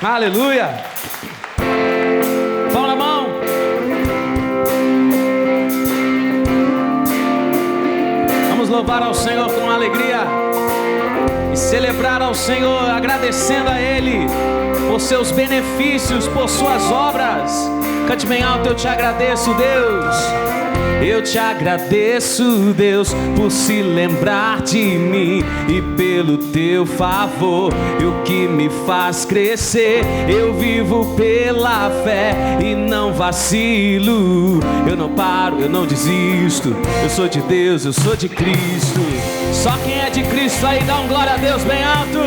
Aleluia. Pão na mão. Vamos louvar ao Senhor com alegria e celebrar ao Senhor, agradecendo a Ele por seus benefícios, por suas obras. Cante bem alto: eu te agradeço, Deus. Eu te agradeço, Deus, por se lembrar de mim e pelo teu favor, e o que me faz crescer. Eu vivo pela fé e não vacilo. Eu não paro, eu não desisto. Eu sou de Deus, eu sou de Cristo. Só quem é de Cristo aí dá um glória a Deus bem alto.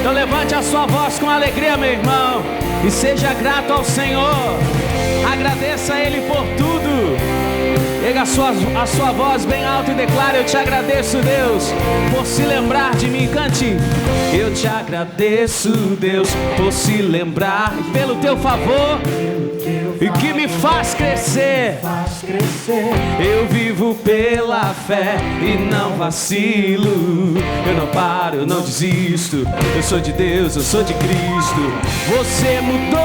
Então levante a sua voz com alegria, meu irmão, e seja grato ao Senhor. Agradeça a Ele por tudo. Pega a sua voz bem alto e declare: eu te agradeço, Deus, por se lembrar de mim. Cante: eu te agradeço, Deus, por se lembrar e pelo teu favor, e que me faz crescer. Eu vivo pela fé e não vacilo. Eu não paro, eu não desisto. Eu sou de Deus, eu sou de Cristo. Você mudou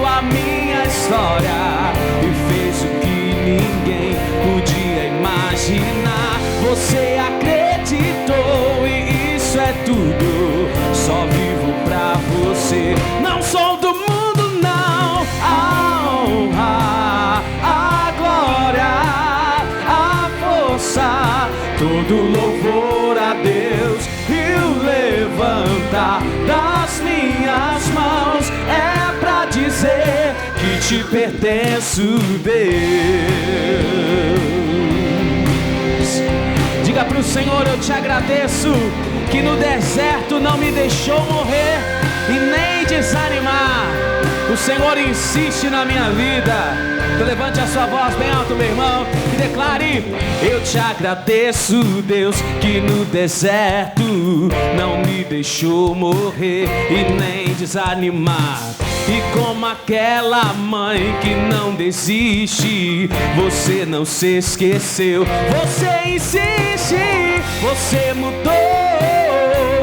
a minha história e fez o que ninguém podia imaginar. Você acreditou e isso é tudo. Só vivo pra você. Não sou do mundo, não. A honra, a glória, a força, todo louvor a Deus e o levantar das minhas mãos é pra dizer que te pertenço, Deus. Diga pro Senhor: eu te agradeço que no deserto não me deixou morrer e nem desanimar. O Senhor insiste na minha vida. Então levante a sua voz bem alto, meu irmão, e declare: eu te agradeço, Deus, que no deserto não me deixou morrer e nem desanimar. E como aquela mãe que não desiste, você não se esqueceu, você insiste. Você mudou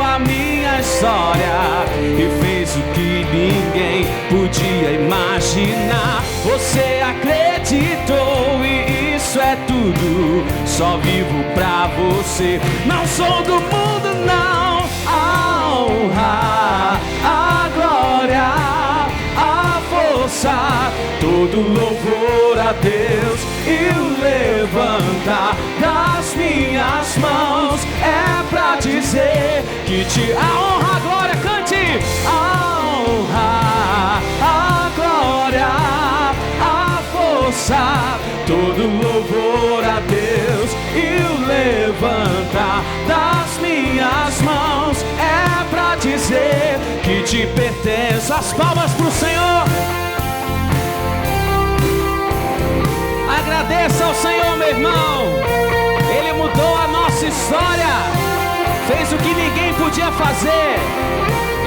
a minha história e fez o que ninguém podia imaginar. Você acreditou e isso é tudo. Só vivo pra você. Não sou do mundo, não. A honra, a glória, a força, todo louvor a Deus e o levantar das minhas mãos é pra dizer que te... A honra, a glória, cante! A honra, a glória, a força, todo louvor a Deus e o levantar das minhas mãos é pra dizer que te pertence. As palmas pro Senhor. Agradeça ao Senhor, meu irmão. Ele mudou a nossa história, fez o que ninguém podia fazer.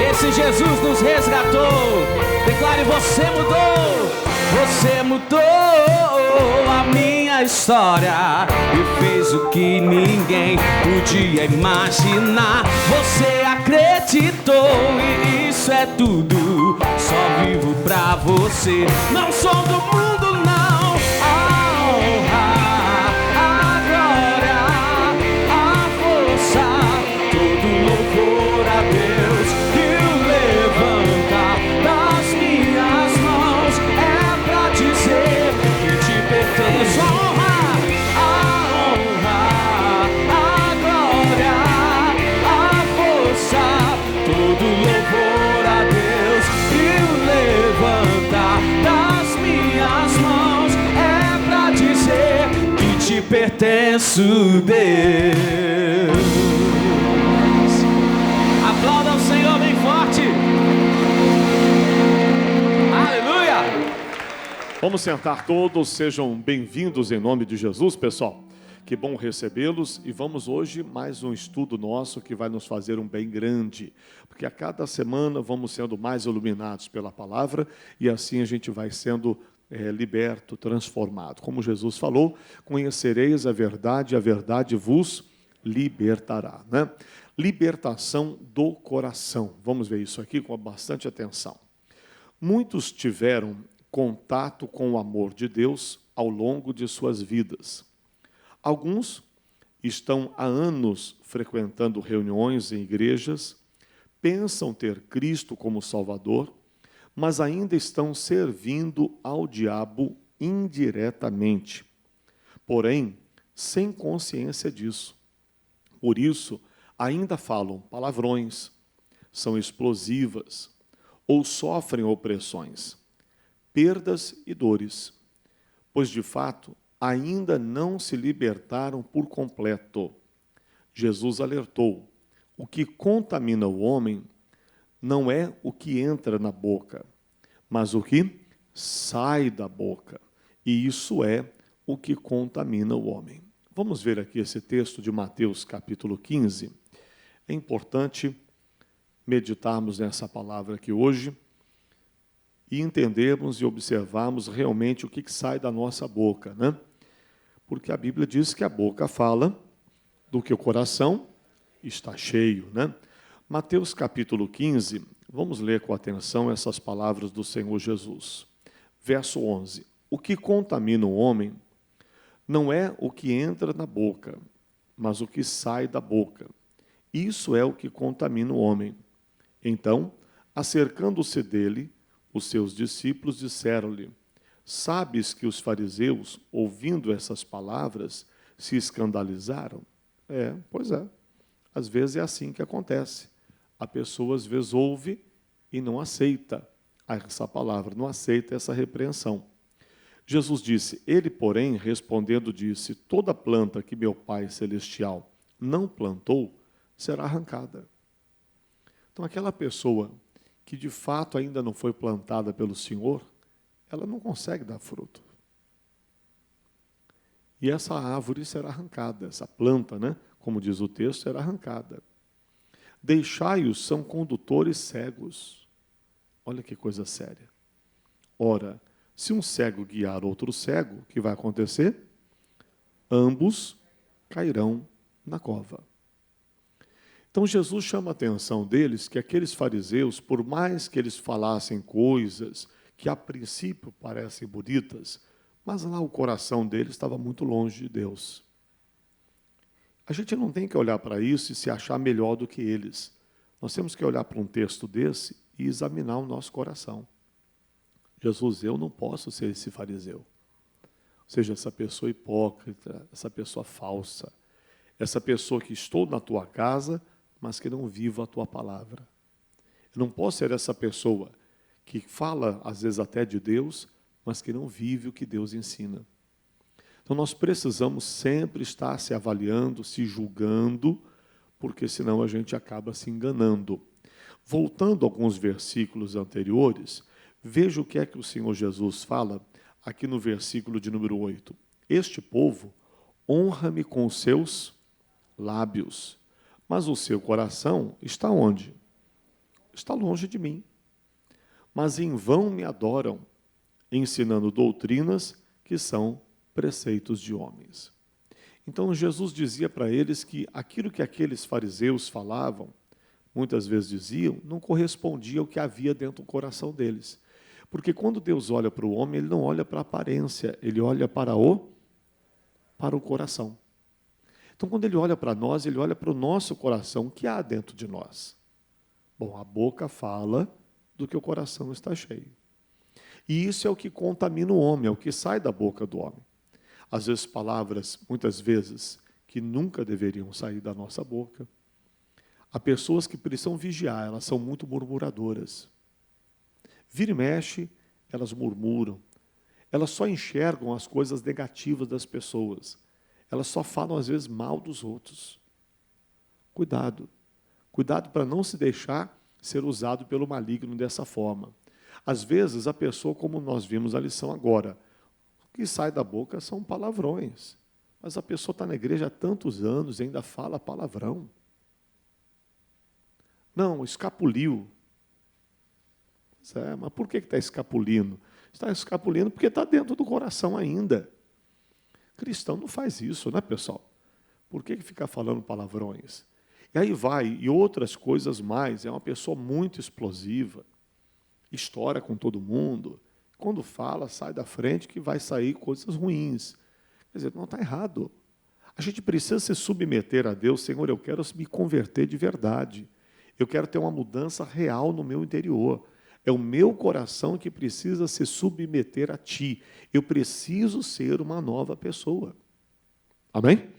Esse Jesus nos resgatou. Declare: você mudou. Você mudou a minha história e fez o que ninguém podia imaginar. Você acreditou e isso é tudo. Só vivo pra você. Não sou do mundo, não. A honra, a glória, a força, todo louvor a Deus e o levantar das minhas mãos é pra dizer que te pertence. A honra, a glória, a força, todo louvor a Deus e o levantar das minhas mãos é pra dizer que te pertenço, Deus. Aplauda o Senhor bem forte. Aleluia. Vamos sentar todos, sejam bem-vindos em nome de Jesus, pessoal. Que bom recebê-los e vamos hoje mais um estudo nosso que vai nos fazer um bem grande, porque a cada semana vamos sendo mais iluminados pela palavra e assim a gente vai sendo liberto, transformado. Como Jesus falou: conhecereis a verdade vos libertará, né? Libertação do coração. Vamos ver isso aqui com bastante atenção. Muitos tiveram contato com o amor de Deus ao longo de suas vidas. Alguns estão há anos frequentando reuniões em igrejas, pensam ter Cristo como Salvador, mas ainda estão servindo ao diabo indiretamente, porém, sem consciência disso. Por isso, ainda falam palavrões, são explosivas, ou sofrem opressões, perdas e dores, pois, de fato, ainda não se libertaram por completo. Jesus alertou: o que contamina o homem não é o que entra na boca, mas o que sai da boca. E isso é o que contamina o homem. Vamos ver aqui esse texto de Mateus, capítulo 15. É importante meditarmos nessa palavra aqui hoje e entendermos e observarmos realmente o que sai da nossa boca, né? Porque a Bíblia diz que a boca fala do que o coração está cheio, né? Mateus capítulo 15, vamos ler com atenção essas palavras do Senhor Jesus. Verso 11. O que contamina o homem não é o que entra na boca, mas o que sai da boca. Isso é o que contamina o homem. Então, acercando-se dele, os seus discípulos disseram-lhe: sabes que os fariseus, ouvindo essas palavras, se escandalizaram? Pois é. Às vezes é assim que acontece. A pessoa, às vezes, ouve e não aceita essa palavra, não aceita essa repreensão. Jesus disse: ele, porém, respondendo, disse: toda planta que meu Pai Celestial não plantou, será arrancada. Então, aquela pessoa que, de fato, ainda não foi plantada pelo Senhor, ela não consegue dar fruto. E essa árvore será arrancada, essa planta, né? Como diz o texto, será arrancada. Deixai-os, são condutores cegos. Olha que coisa séria. Ora, se um cego guiar outro cego, o que vai acontecer? Ambos cairão na cova. Então Jesus chama a atenção deles que aqueles fariseus, por mais que eles falassem coisas que a princípio parecem bonitas, mas lá o coração deles estava muito longe de Deus. A gente não tem que olhar para isso e se achar melhor do que eles. Nós temos que olhar para um texto desse e examinar o nosso coração. Jesus, eu não posso ser esse fariseu. Ou seja, essa pessoa hipócrita, essa pessoa falsa, essa pessoa que estou na tua casa, mas que não vivo a tua palavra. Eu não posso ser essa pessoa que fala, às vezes até de Deus, mas que não vive o que Deus ensina. Então nós precisamos sempre estar se avaliando, se julgando, porque senão a gente acaba se enganando. Voltando a alguns versículos anteriores, veja o que é que o Senhor Jesus fala aqui no versículo de número 8. Este povo honra-me com os seus lábios, mas o seu coração está onde? Está longe de mim. Mas em vão me adoram, ensinando doutrinas que são preceitos de homens. Então Jesus dizia para eles que aquilo que aqueles fariseus falavam, muitas vezes diziam, não correspondia ao que havia dentro do coração deles. Porque quando Deus olha para o homem, Ele não olha para a aparência, Ele olha para o coração. Então, quando Ele olha para nós, Ele olha para o nosso coração, o que há dentro de nós? Bom, a boca fala do que o coração está cheio. E isso é o que contamina o homem, é o que sai da boca do homem. Às vezes, palavras, muitas vezes, que nunca deveriam sair da nossa boca. Há pessoas que precisam vigiar, elas são muito murmuradoras. Vira e mexe, elas murmuram. Elas só enxergam as coisas negativas das pessoas. Elas só falam, às vezes, mal dos outros. Cuidado. Cuidado para não se deixar ser usado pelo maligno dessa forma. Às vezes, a pessoa, como nós vimos a lição agora, o que sai da boca são palavrões. Mas a pessoa está na igreja há tantos anos e ainda fala palavrão. Não, escapuliu. Mas por que está escapulindo? Está escapulindo porque está dentro do coração ainda. Cristão não faz isso, né, pessoal? Por que fica falando palavrões? E aí vai, e outras coisas mais. É uma pessoa muito explosiva, estoura com todo mundo. Quando fala, sai da frente que vai sair coisas ruins. Quer dizer, não está errado. A gente precisa se submeter a Deus. Senhor, eu quero me converter de verdade. Eu quero ter uma mudança real no meu interior. É o meu coração que precisa se submeter a Ti. Eu preciso ser uma nova pessoa. Amém?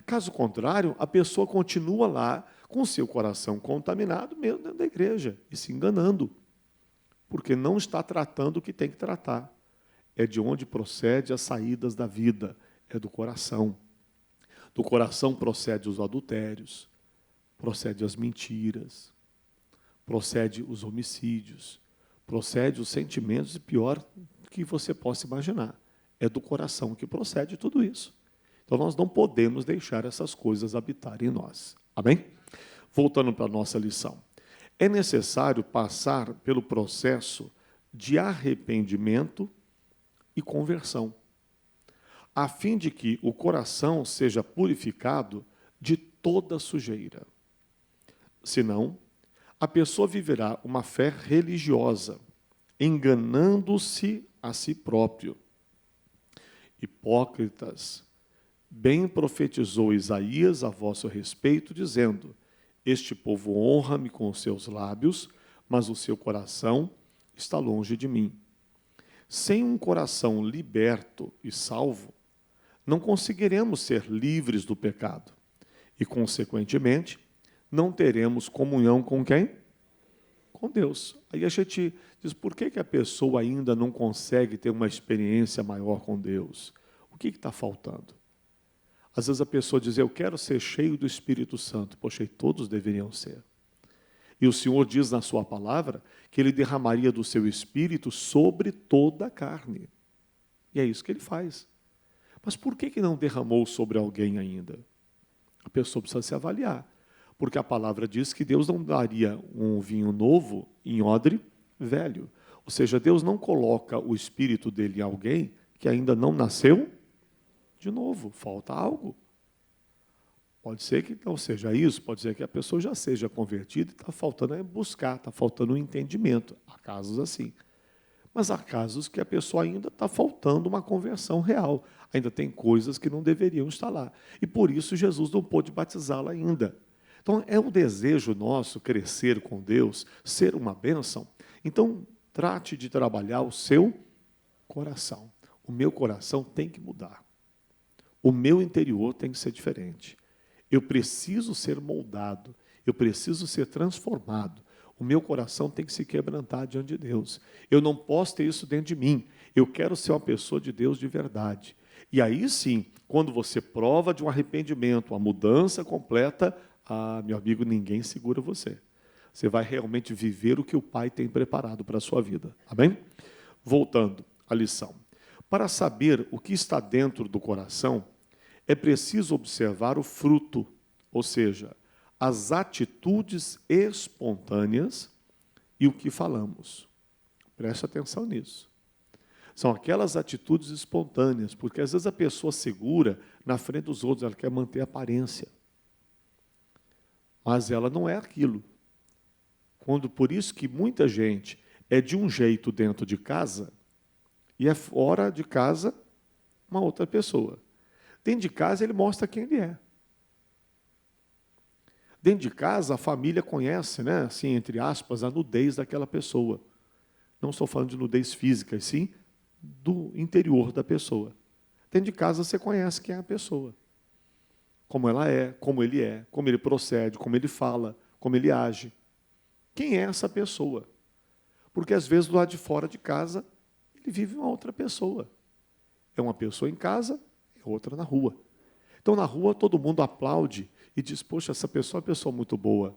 Caso contrário, a pessoa continua lá com seu coração contaminado, mesmo dentro da igreja, e se enganando, porque não está tratando o que tem que tratar. É de onde procede as saídas da vida, é do coração. Do coração procede os adultérios, procede as mentiras, procede os homicídios, procede os sentimentos, e pior que você possa imaginar. É do coração que procede tudo isso. Então, nós não podemos deixar essas coisas habitarem em nós. Amém? Voltando para a nossa lição. É necessário passar pelo processo de arrependimento e conversão, a fim de que o coração seja purificado de toda sujeira. Senão, a pessoa viverá uma fé religiosa, enganando-se a si próprio. Hipócritas, bem profetizou Isaías a vosso respeito, dizendo: este povo honra-me com os seus lábios, mas o seu coração está longe de mim. Sem um coração liberto e salvo, não conseguiremos ser livres do pecado e, consequentemente, não teremos comunhão com quem? Com Deus. Aí a gente diz, por que a pessoa ainda não consegue ter uma experiência maior com Deus? O que está faltando? Às vezes a pessoa diz, eu quero ser cheio do Espírito Santo. Poxa, e todos deveriam ser. E o Senhor diz na sua palavra que Ele derramaria do seu Espírito sobre toda a carne. E é isso que Ele faz. Mas por que não derramou sobre alguém ainda? A pessoa precisa se avaliar. Porque a palavra diz que Deus não daria um vinho novo em odre velho. Ou seja, Deus não coloca o Espírito dele em alguém que ainda não nasceu de novo. Falta algo. Pode ser que não seja isso, pode ser que a pessoa já seja convertida e está faltando buscar, está faltando um entendimento. Há casos assim. Mas há casos que a pessoa ainda está faltando uma conversão real. Ainda tem coisas que não deveriam estar lá. E por isso Jesus não pôde batizá-la ainda. Então é um desejo nosso crescer com Deus, ser uma bênção. Então trate de trabalhar o seu coração. O meu coração tem que mudar. O meu interior tem que ser diferente. Eu preciso ser moldado, eu preciso ser transformado. O meu coração tem que se quebrantar diante de Deus. Eu não posso ter isso dentro de mim. Eu quero ser uma pessoa de Deus de verdade. E aí sim, quando você prova de um arrependimento, uma mudança completa, meu amigo, ninguém segura você. Você vai realmente viver o que o Pai tem preparado para a sua vida. Amém? Voltando à lição. Para saber o que está dentro do coração, é preciso observar o fruto, ou seja, as atitudes espontâneas e o que falamos. Preste atenção nisso. São aquelas atitudes espontâneas, porque às vezes a pessoa segura na frente dos outros, ela quer manter a aparência. Mas ela não é aquilo. Por isso que muita gente é de um jeito dentro de casa e é fora de casa uma outra pessoa. Dentro de casa, ele mostra quem ele é. Dentro de casa, a família conhece, né, assim, entre aspas, a nudez daquela pessoa. Não estou falando de nudez física, e sim do interior da pessoa. Dentro de casa, você conhece quem é a pessoa. Como ela é, como ele procede, como ele fala, como ele age. Quem é essa pessoa? Porque, às vezes, do lado de fora de casa, ele vive uma outra pessoa. É uma pessoa em casa, outra na rua. Então, na rua, todo mundo aplaude e diz, poxa, essa pessoa é uma pessoa muito boa.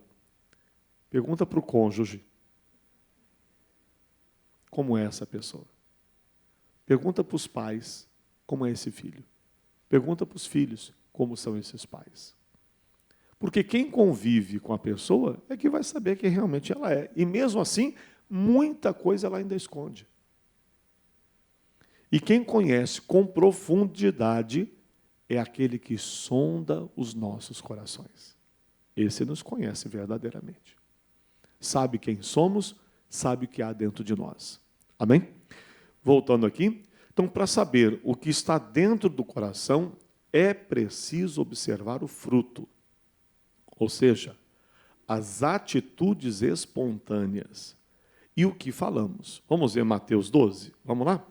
Pergunta para o cônjuge, como é essa pessoa? Pergunta para os pais, como é esse filho? Pergunta para os filhos, como são esses pais? Porque quem convive com a pessoa é que vai saber quem realmente ela é. E mesmo assim, muita coisa ela ainda esconde. E quem conhece com profundidade é aquele que sonda os nossos corações. Esse nos conhece verdadeiramente. Sabe quem somos, sabe o que há dentro de nós. Amém? Voltando aqui. Então, para saber o que está dentro do coração, é preciso observar o fruto. Ou seja, as atitudes espontâneas. E o que falamos? Vamos ver Mateus 12? Vamos lá?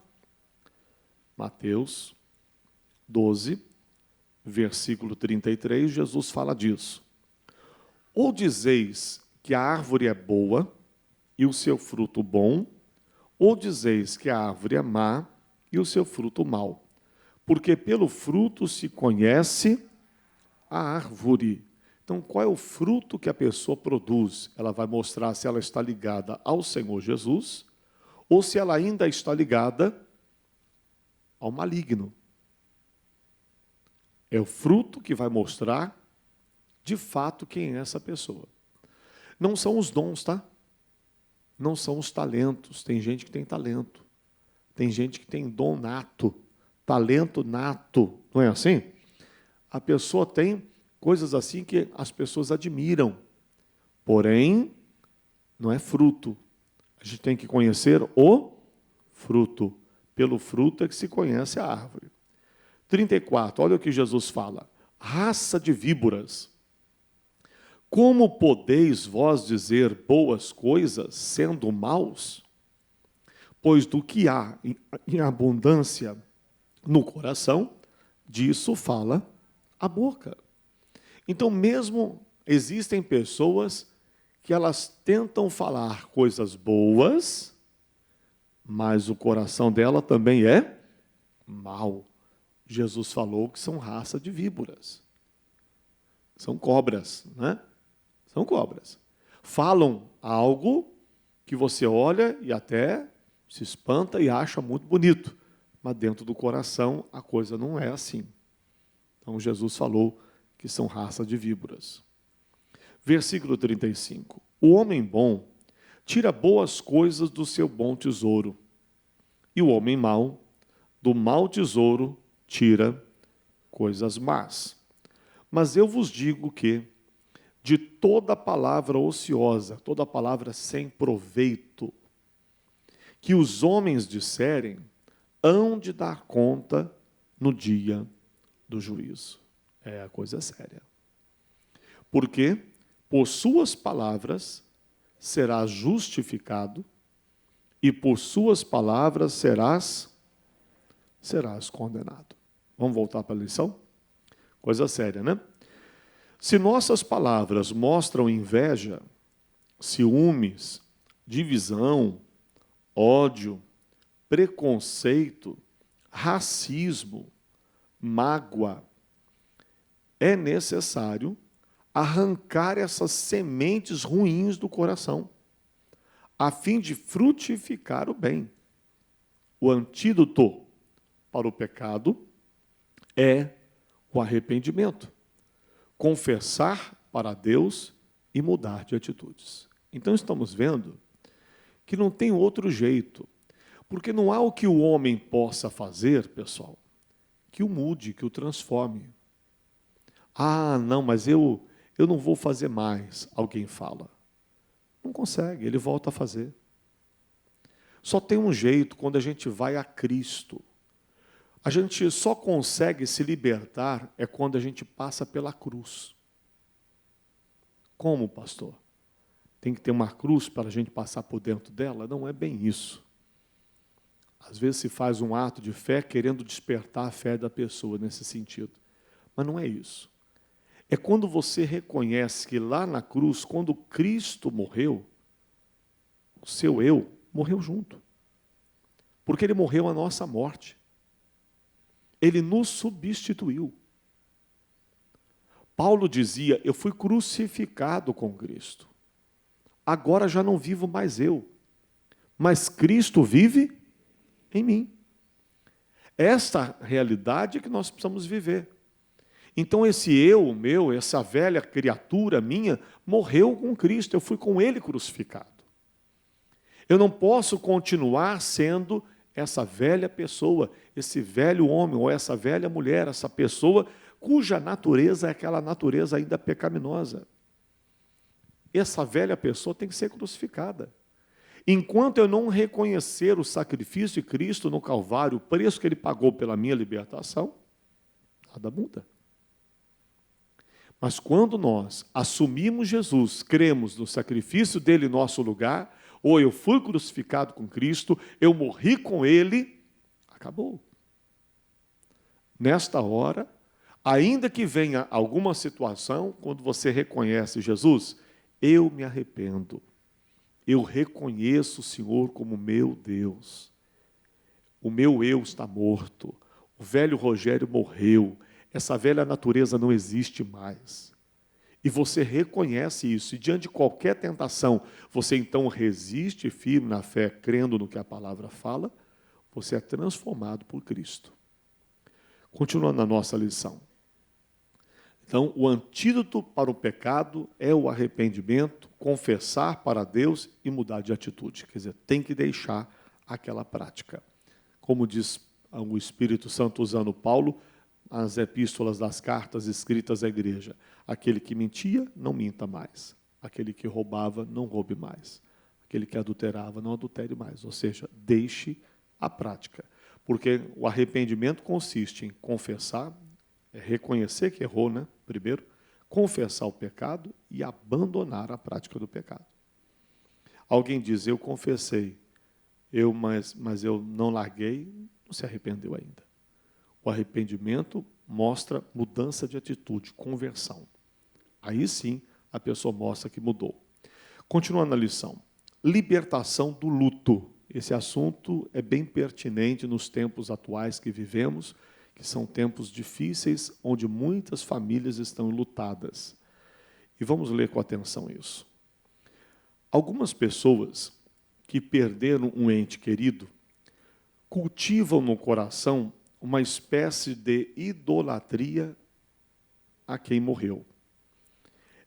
Mateus 12, versículo 33, Jesus fala disso. Ou dizeis que a árvore é boa e o seu fruto bom, ou dizeis que a árvore é má e o seu fruto mau. Porque pelo fruto se conhece a árvore. Então, qual é o fruto que a pessoa produz? Ela vai mostrar se ela está ligada ao Senhor Jesus ou se ela ainda está ligada ao maligno. É o fruto que vai mostrar, de fato, quem é essa pessoa. Não são os dons, tá? Não são os talentos. Tem gente que tem talento. Tem gente que tem dom nato. Talento nato. Não é assim? A pessoa tem coisas assim que as pessoas admiram. Porém, não é fruto. A gente tem que conhecer o fruto. Pelo fruto é que se conhece a árvore. 34, olha o que Jesus fala. Raça de víboras. Como podeis vós dizer boas coisas, sendo maus? Pois do que há em abundância no coração, disso fala a boca. Então, mesmo existem pessoas que elas tentam falar coisas boas, mas o coração dela também é mau. Jesus falou que são raça de víboras. São cobras, né? São cobras. Falam algo que você olha e até se espanta e acha muito bonito, mas dentro do coração a coisa não é assim. Então Jesus falou que são raça de víboras. Versículo 35. O homem bom tira boas coisas do seu bom tesouro, e o homem mau, do mau tesouro, tira coisas más. Mas eu vos digo que, de toda palavra ociosa, toda palavra sem proveito, que os homens disserem, hão de dar conta no dia do juízo. É a coisa séria. Porque por suas palavras serás justificado e por suas palavras serás condenado. Vamos voltar para a lição? Coisa séria, né? Se nossas palavras mostram inveja, ciúmes, divisão, ódio, preconceito, racismo, mágoa, é necessário arrancar essas sementes ruins do coração, a fim de frutificar o bem. O antídoto para o pecado é o arrependimento. Confessar para Deus e mudar de atitudes. Então estamos vendo que não tem outro jeito, porque não há o que o homem possa fazer, pessoal, que o mude, que o transforme. Ah, não, mas eu não vou fazer mais, alguém fala. Não consegue, ele volta a fazer. Só tem um jeito, quando a gente vai a Cristo. A gente só consegue se libertar é quando a gente passa pela cruz. Como, pastor? Tem que ter uma cruz para a gente passar por dentro dela? Não é bem isso. Às vezes se faz um ato de fé querendo despertar a fé da pessoa nesse sentido. Mas não é isso. É quando você reconhece que lá na cruz, quando Cristo morreu, o seu eu morreu junto. Porque ele morreu a nossa morte. Ele nos substituiu. Paulo dizia, eu fui crucificado com Cristo. Agora já não vivo mais eu, mas Cristo vive em mim. Esta realidade é que nós precisamos viver. Então esse eu meu, essa velha criatura minha, morreu com Cristo, eu fui com Ele crucificado. Eu não posso continuar sendo essa velha pessoa, esse velho homem ou essa velha mulher, essa pessoa cuja natureza é aquela natureza ainda pecaminosa. essa velha pessoa tem que ser crucificada. Enquanto eu não reconhecer o sacrifício de Cristo no Calvário, o preço que Ele pagou pela minha libertação, nada muda. Mas quando nós assumimos Jesus, cremos no sacrifício dele em nosso lugar, ou eu fui crucificado com Cristo, eu morri com Ele, acabou. Nesta hora, ainda que venha alguma situação, quando você reconhece Jesus, eu me arrependo. Eu reconheço o Senhor como meu Deus. O meu eu está morto. O velho Rogério morreu. Essa velha natureza não existe mais. E você reconhece isso. E diante de qualquer tentação, você então resiste firme na fé, crendo no que a palavra fala, você é transformado por Cristo. Continuando a nossa lição. Então, o antídoto para o pecado é o arrependimento, confessar para Deus e mudar de atitude. Quer dizer, tem que deixar aquela prática. Como diz o Espírito Santo usando Paulo, as epístolas das cartas escritas à igreja. Aquele que mentia, não minta mais. Aquele que roubava, não roube mais. Aquele que adulterava, não adultere mais. Ou seja, deixe a prática. Porque o arrependimento consiste em confessar, reconhecer que errou, né? Primeiro, confessar o pecado e abandonar a prática do pecado. Alguém diz, eu confessei, mas eu não larguei, não se arrependeu ainda. O arrependimento mostra mudança de atitude, conversão. Aí sim, a pessoa mostra que mudou. Continuando a lição. Libertação do luto. Esse assunto é bem pertinente nos tempos atuais que vivemos, que são tempos difíceis, onde muitas famílias estão enlutadas. E vamos ler com atenção isso. Algumas pessoas que perderam um ente querido cultivam no coração uma espécie de idolatria a quem morreu.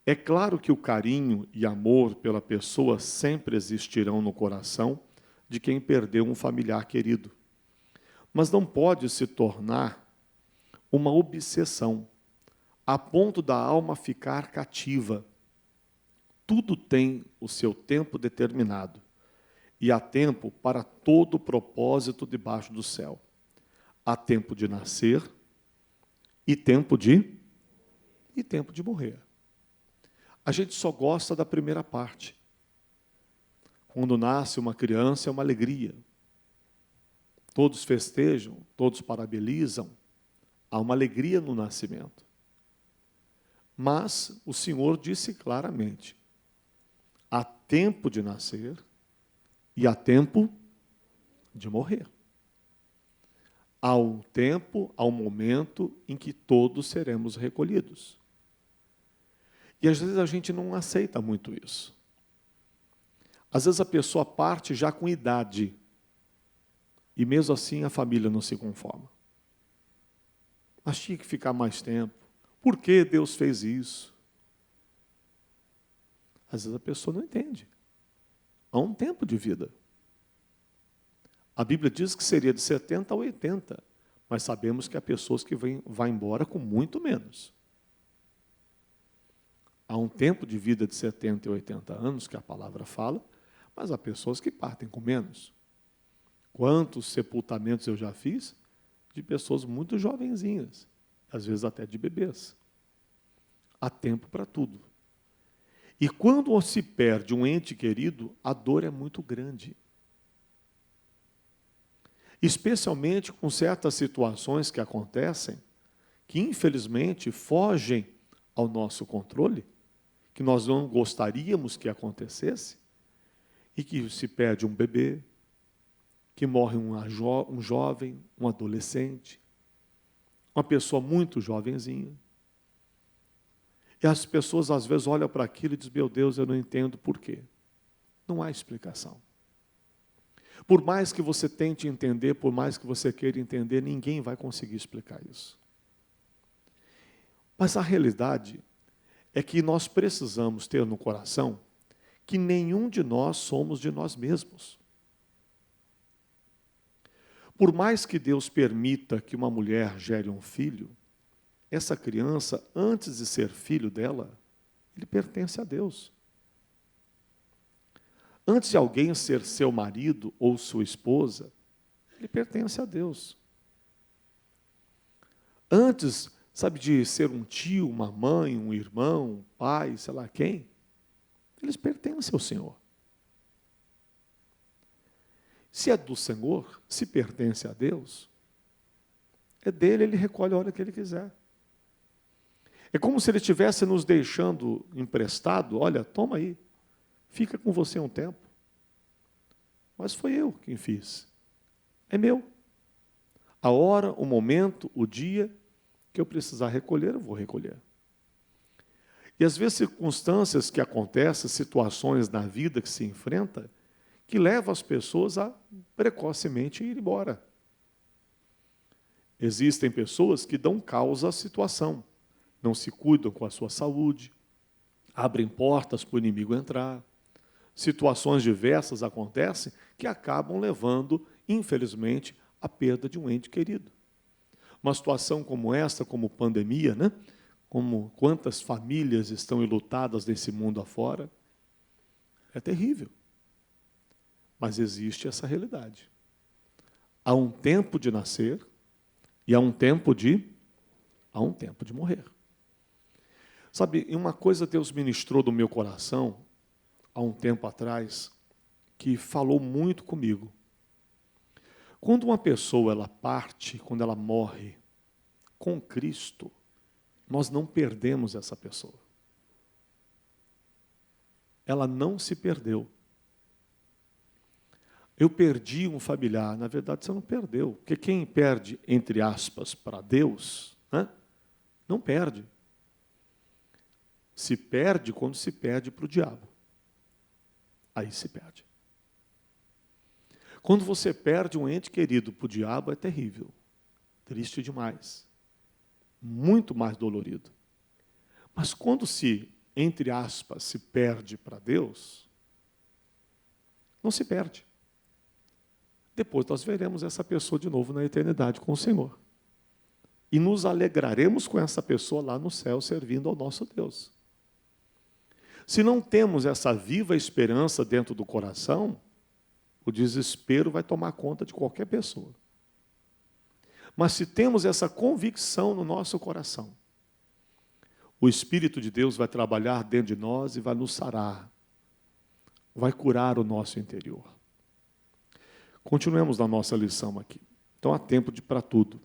É claro que o carinho e amor pela pessoa sempre existirão no coração de quem perdeu um familiar querido. Mas não pode se tornar uma obsessão, a ponto da alma ficar cativa. Tudo tem o seu tempo determinado, e há tempo para todo propósito debaixo do céu. Há tempo de nascer e tempo de morrer. A gente só gosta da primeira parte. Quando nasce uma criança é uma alegria. Todos festejam, todos parabenizam. Há uma alegria no nascimento. Mas o Senhor disse claramente, há tempo de nascer e há tempo de morrer. Há um tempo, há um momento em que todos seremos recolhidos. E às vezes a gente não aceita muito isso. Às vezes a pessoa parte já com idade, e mesmo assim a família não se conforma. Mas tinha que ficar mais tempo. Por que Deus fez isso? Às vezes a pessoa não entende. Há um tempo de vida. A Bíblia diz que seria de 70 a 80, mas sabemos que há pessoas que vão embora com muito menos. Há um tempo de vida de 70 e 80 anos, que a palavra fala, mas há pessoas que partem com menos. Quantos sepultamentos eu já fiz de pessoas muito jovenzinhas, às vezes até de bebês. Há tempo para tudo. E quando se perde um ente querido, a dor é muito grande. Especialmente com certas situações que acontecem, que infelizmente fogem ao nosso controle, que nós não gostaríamos que acontecesse, e que se perde um bebê, que morre um jovem, um adolescente, uma pessoa muito jovenzinha. E as pessoas às vezes olham para aquilo e dizem, meu Deus, eu não entendo por quê. Não há explicação. Por mais que você tente entender, por mais que você queira entender, ninguém vai conseguir explicar isso. Mas a realidade é que nós precisamos ter no coração que nenhum de nós somos de nós mesmos. Por mais que Deus permita que uma mulher gere um filho, essa criança, antes de ser filho dela, ele pertence a Deus. Antes de alguém ser seu marido ou sua esposa, ele pertence a Deus. Antes, sabe, de ser um tio, uma mãe, um irmão, um pai, sei lá quem, eles pertencem ao Senhor. Se é do Senhor, se pertence a Deus, é dele, ele recolhe a hora que ele quiser. É como se ele estivesse nos deixando emprestado, olha, toma aí, fica com você um tempo. Mas foi eu quem fiz. É meu. A hora, o momento, o dia que eu precisar recolher, eu vou recolher. E às vezes circunstâncias que acontecem, situações na vida que se enfrenta, que levam as pessoas a precocemente ir embora. Existem pessoas que dão causa à situação, não se cuidam com a sua saúde, abrem portas para o inimigo entrar. Situações diversas acontecem que acabam levando, infelizmente, à perda de um ente querido. Uma situação como esta, como pandemia, né? Como quantas famílias estão enlutadas nesse mundo afora, é terrível. Mas existe essa realidade. Há um tempo de nascer e há um tempo de morrer. Sabe, uma coisa Deus ministrou no meu coração há um tempo atrás, que falou muito comigo. Quando uma pessoa ela parte, quando ela morre com Cristo, nós não perdemos essa pessoa. Ela não se perdeu. Eu perdi um familiar. Na verdade, você não perdeu. Porque quem perde, entre aspas, para Deus, né, não perde. Se perde quando se perde para o diabo. Aí se perde. Quando você perde um ente querido para o diabo, é terrível. Triste demais. Muito mais dolorido. Mas quando se, entre aspas, se perde para Deus, não se perde. Depois nós veremos essa pessoa de novo na eternidade com o Senhor. E nos alegraremos com essa pessoa lá no céu, servindo ao nosso Deus. Se não temos essa viva esperança dentro do coração, o desespero vai tomar conta de qualquer pessoa. Mas se temos essa convicção no nosso coração, o Espírito de Deus vai trabalhar dentro de nós e vai nos sarar, vai curar o nosso interior. Continuemos na nossa lição aqui. Então há tempo para tudo.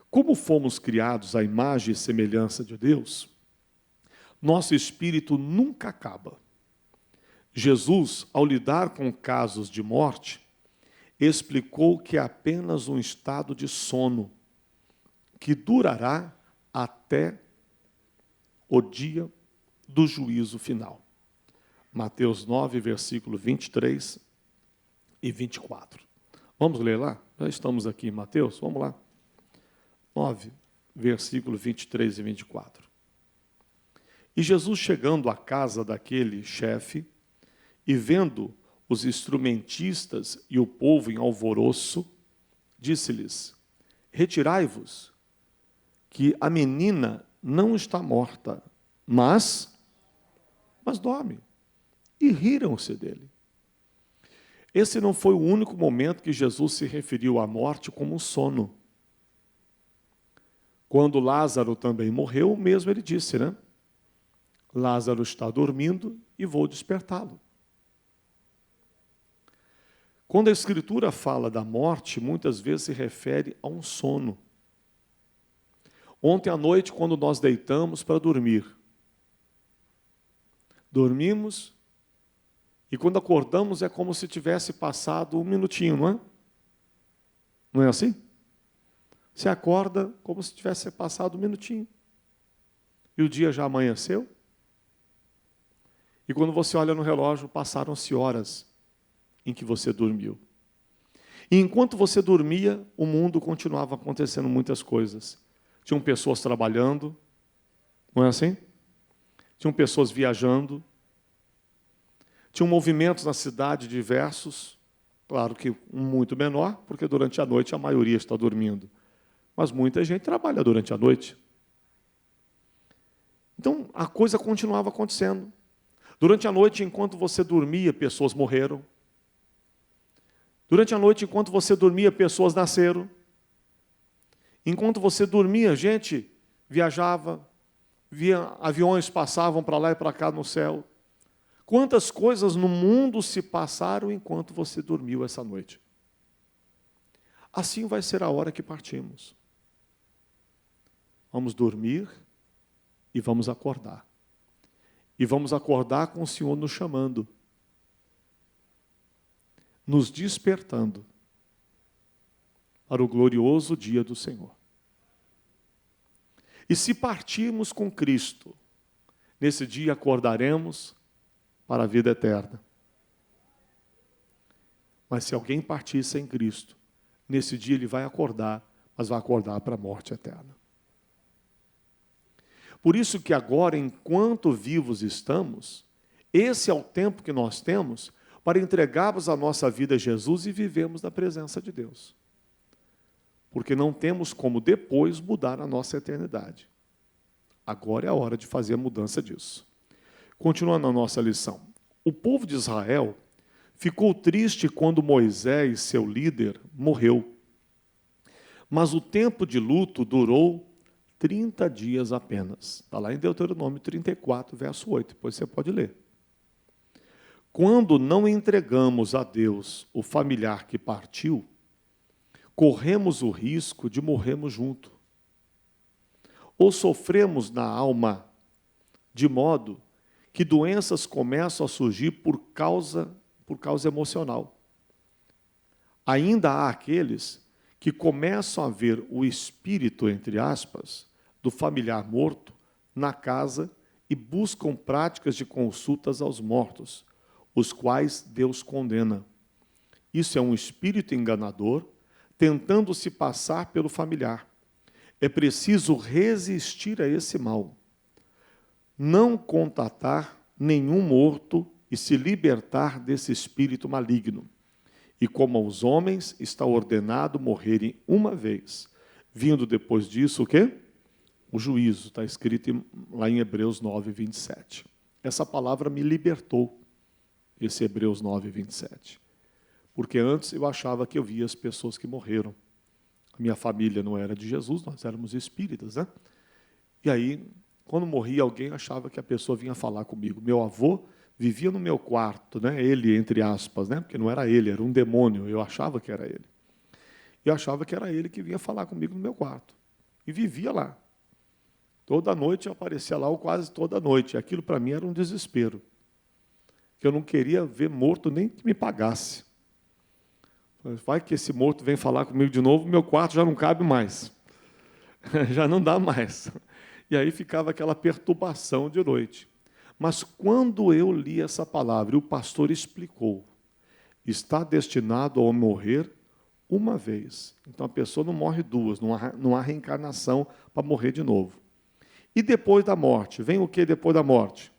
Como fomos criados à imagem e semelhança de Deus, nosso espírito nunca acaba. Jesus, ao lidar com casos de morte, explicou que é apenas um estado de sono, que durará até o dia do juízo final. Mateus 9, versículo 23 e 24. Vamos ler lá? Já estamos aqui em Mateus, vamos lá. 9, versículo 23 e 24. E Jesus, chegando à casa daquele chefe, e vendo os instrumentistas e o povo em alvoroço, disse-lhes: retirai-vos, que a menina não está morta, mas dorme. E riram-se dele. Esse não foi o único momento que Jesus se referiu à morte como um sono. Quando Lázaro também morreu, o mesmo ele disse, né? Lázaro está dormindo e vou despertá-lo. Quando a Escritura fala da morte, muitas vezes se refere a um sono. Ontem à noite, quando nós deitamos para dormir, dormimos e quando acordamos é como se tivesse passado um minutinho, não é? Não é assim? Você acorda como se tivesse passado um minutinho. E o dia já amanheceu. E quando você olha no relógio, passaram-se horas em que você dormiu. E enquanto você dormia, o mundo continuava acontecendo muitas coisas. Tinham pessoas trabalhando, não é assim? Tinham pessoas viajando. Tinham movimentos na cidade diversos. Claro que um muito menor, porque durante a noite a maioria está dormindo. Mas muita gente trabalha durante a noite. Então, a coisa continuava acontecendo. Durante a noite, enquanto você dormia, pessoas morreram. Durante a noite, enquanto você dormia, pessoas nasceram. Enquanto você dormia, gente viajava, via aviões passavam para lá e para cá no céu. Quantas coisas no mundo se passaram enquanto você dormiu essa noite? Assim vai ser a hora que partimos. Vamos dormir e vamos acordar. E vamos acordar com o Senhor nos chamando, nos despertando para o glorioso dia do Senhor. E se partirmos com Cristo, nesse dia acordaremos para a vida eterna. Mas se alguém partir sem Cristo, nesse dia ele vai acordar, mas vai acordar para a morte eterna. Por isso que agora, enquanto vivos estamos, esse é o tempo que nós temos para entregarmos a nossa vida a Jesus e vivemos na presença de Deus. Porque não temos como depois mudar a nossa eternidade. Agora é a hora de fazer a mudança disso. Continuando a nossa lição. O povo de Israel ficou triste quando Moisés, seu líder, morreu. Mas o tempo de luto durou 30 dias apenas. Está lá em Deuteronômio 34, verso 8. Depois você pode ler. Quando não entregamos a Deus o familiar que partiu, corremos o risco de morrermos junto. Ou sofremos na alma, de modo que doenças começam a surgir por causa emocional. Ainda há aqueles que começam a ver o espírito, entre aspas, do familiar morto na casa e buscam práticas de consultas aos mortos, os quais Deus condena. Isso é um espírito enganador, tentando se passar pelo familiar. É preciso resistir a esse mal. Não contatar nenhum morto e se libertar desse espírito maligno. E como aos homens está ordenado morrerem uma vez, vindo depois disso o quê? O juízo, está escrito lá em Hebreus 9, 27. Essa palavra me libertou, esse Hebreus 9, 27. Porque antes eu achava que eu via as pessoas que morreram. A minha família não era de Jesus, nós éramos espíritas, né? E aí, quando morria alguém, eu achava que a pessoa vinha falar comigo. Meu avô vivia no meu quarto, né? Ele, entre aspas, né? Porque não era ele, era um demônio, eu achava que era ele. Eu achava que era ele que vinha falar comigo no meu quarto. E vivia lá. Toda noite eu aparecia lá, ou quase toda noite. Aquilo para mim era um desespero. Que eu não queria ver morto nem que me pagasse. Vai que esse morto vem falar comigo de novo, meu quarto já não cabe mais. Já não dá mais. E aí ficava aquela perturbação de noite. Mas quando eu li essa palavra, e o pastor explicou, está destinado a morrer uma vez. Então a pessoa não morre duas, não há reencarnação para morrer de novo. E depois da morte, vem o que depois da morte?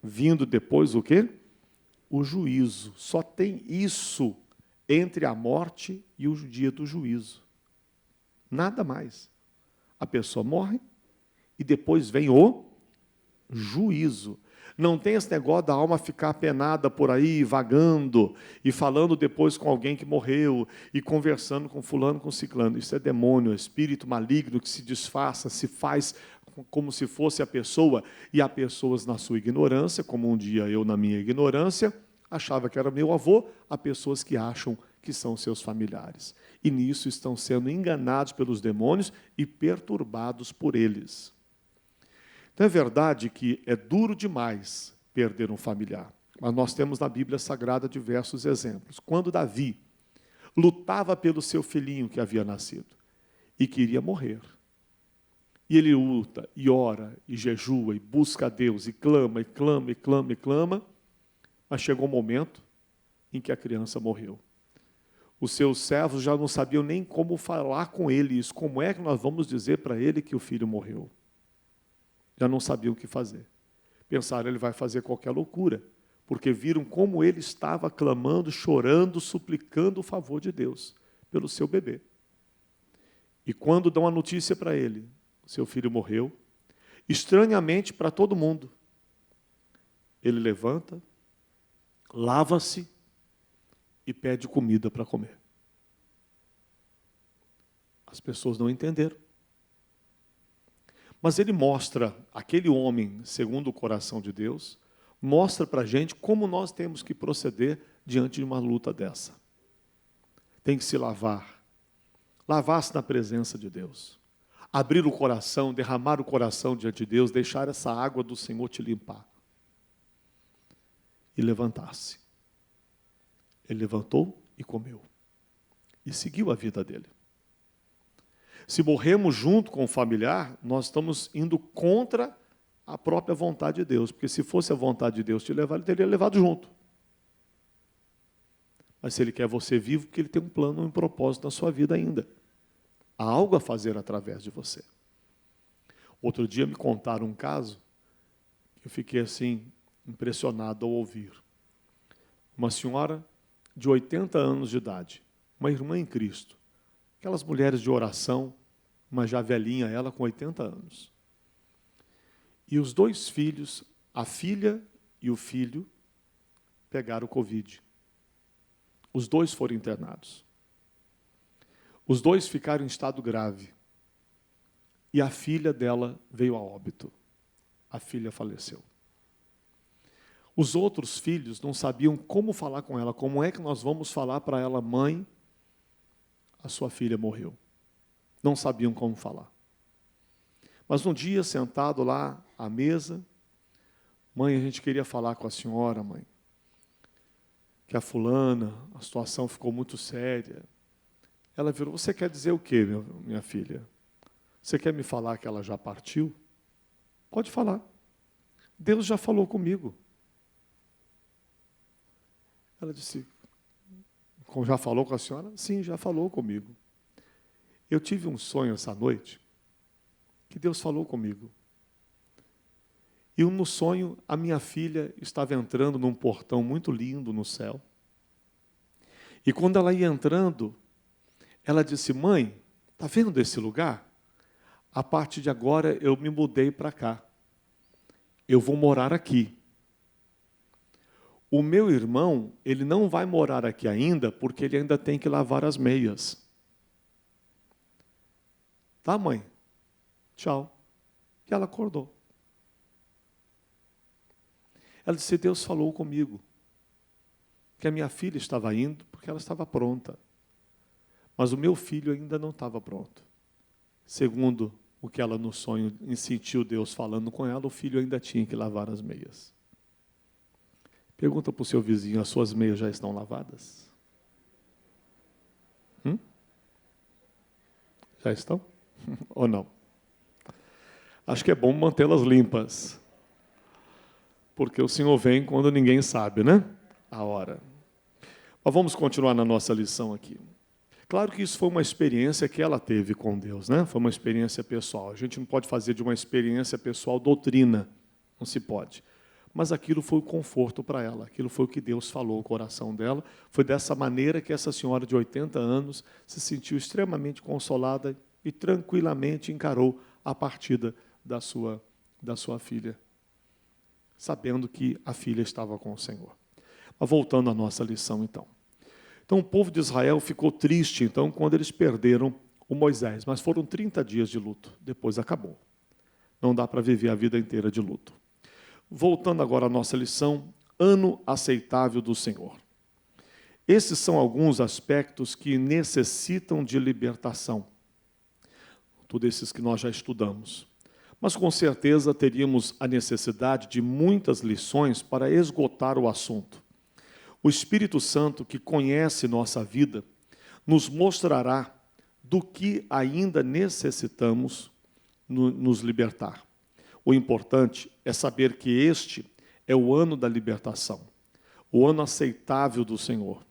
Vindo depois o quê? O juízo. Só tem isso entre a morte e o dia do juízo. Nada mais. A pessoa morre e depois vem o juízo. Não tem esse negócio da alma ficar penada por aí, vagando, e falando depois com alguém que morreu, e conversando com fulano, com ciclano. Isso é demônio, é espírito maligno que se disfarça, se faz como se fosse a pessoa, e há pessoas na sua ignorância, como um dia eu na minha ignorância, achava que era meu avô, há pessoas que acham que são seus familiares. E nisso estão sendo enganados pelos demônios e perturbados por eles. Então é verdade que é duro demais perder um familiar. Mas nós temos na Bíblia Sagrada diversos exemplos. Quando Davi lutava pelo seu filhinho que havia nascido e queria morrer. E ele luta, e ora, e jejua, e busca a Deus, e clama, e clama, e clama, e clama. Mas chegou um momento em que a criança morreu. Os seus servos já não sabiam nem como falar com ele isso. Como é que nós vamos dizer para ele que o filho morreu? Já não sabiam o que fazer. Pensaram, ele vai fazer qualquer loucura, porque viram como ele estava clamando, chorando, suplicando o favor de Deus pelo seu bebê. E quando dão a notícia para ele, seu filho morreu, estranhamente para todo mundo, ele levanta, lava-se e pede comida para comer. As pessoas não entenderam. Mas ele mostra, aquele homem, segundo o coração de Deus, mostra para a gente como nós temos que proceder diante de uma luta dessa. Tem que se lavar. Lavar-se na presença de Deus. Abrir o coração, derramar o coração diante de Deus, deixar essa água do Senhor te limpar. E levantar-se. Ele levantou e comeu. E seguiu a vida dele. Se morremos junto com o familiar, nós estamos indo contra a própria vontade de Deus. Porque se fosse a vontade de Deus te levar, ele teria levado junto. Mas se ele quer você vivo, porque ele tem um plano, um propósito na sua vida ainda. Há algo a fazer através de você. Outro dia me contaram um caso, que eu fiquei assim, impressionado ao ouvir. Uma senhora de 80 anos de idade, uma irmã em Cristo, aquelas mulheres de oração, uma já velhinha, ela com 80 anos. E os 2 filhos, a filha e o filho, pegaram o Covid. Os 2 foram internados. Os 2 ficaram em estado grave. E a filha dela veio a óbito. A filha faleceu. Os outros filhos não sabiam como falar com ela. Como é que nós vamos falar para ela, mãe, a sua filha morreu? Não sabiam como falar. Mas um dia, sentado lá à mesa, mãe, a gente queria falar com a senhora, mãe, que a fulana, a situação ficou muito séria. Ela virou, você quer dizer o quê, minha filha? Você quer me falar que ela já partiu? Pode falar. Deus já falou comigo. Ela disse, já falou com a senhora? Sim, já falou comigo. Eu tive um sonho essa noite, que Deus falou comigo. E no sonho, a minha filha estava entrando num portão muito lindo no céu. E quando ela ia entrando, ela disse, mãe, está vendo esse lugar? A partir de agora eu me mudei para cá. Eu vou morar aqui. O meu irmão, ele não vai morar aqui ainda, porque ele ainda tem que lavar as meias. Tá, mãe? Tchau. E ela acordou. Ela disse, Deus falou comigo, que a minha filha estava indo, porque ela estava pronta. Mas o meu filho ainda não estava pronto. Segundo o que ela no sonho sentiu Deus falando com ela, o filho ainda tinha que lavar as meias. Pergunta para o seu vizinho, as suas meias já estão lavadas? Já estão? Ou não? Acho que é bom mantê-las limpas. Porque o Senhor vem quando ninguém sabe, né? A hora. Mas vamos continuar na nossa lição aqui. Claro que isso foi uma experiência que ela teve com Deus, né? Foi uma experiência pessoal. A gente não pode fazer de uma experiência pessoal doutrina. Não se pode. Mas aquilo foi o conforto para ela. Aquilo foi o que Deus falou no coração dela. Foi dessa maneira que essa senhora de 80 anos se sentiu extremamente consolada e tranquilamente encarou a partida da sua filha, sabendo que a filha estava com o Senhor. Mas voltando à nossa lição, então. Então, o povo de Israel ficou triste, então, quando eles perderam o Moisés. Mas foram 30 dias de luto. Depois acabou. Não dá para viver a vida inteira de luto. Voltando agora à nossa lição, ano aceitável do Senhor. Esses são alguns aspectos que necessitam de libertação. Todos esses que nós já estudamos. Mas, com certeza, teríamos a necessidade de muitas lições para esgotar o assunto. O Espírito Santo, que conhece nossa vida, nos mostrará do que ainda necessitamos nos libertar. O importante é saber que este é o ano da libertação, o ano aceitável do Senhor.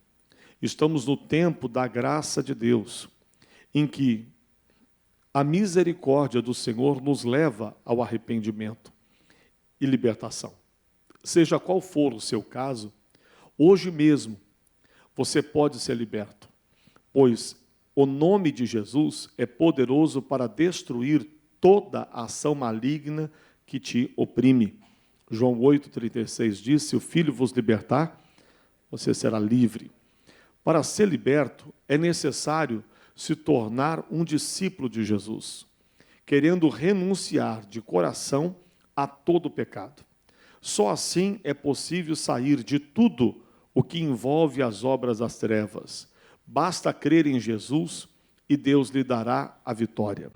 Estamos no tempo da graça de Deus, em que a misericórdia do Senhor nos leva ao arrependimento e libertação. Seja qual for o seu caso, hoje mesmo você pode ser liberto, pois o nome de Jesus é poderoso para destruir toda ação maligna que te oprime. João 8,36 diz: se o Filho vos libertar, você será livre. Para ser liberto, é necessário se tornar um discípulo de Jesus, querendo renunciar de coração a todo pecado. Só assim é possível sair de tudo o que envolve as obras das trevas. Basta crer em Jesus e Deus lhe dará a vitória.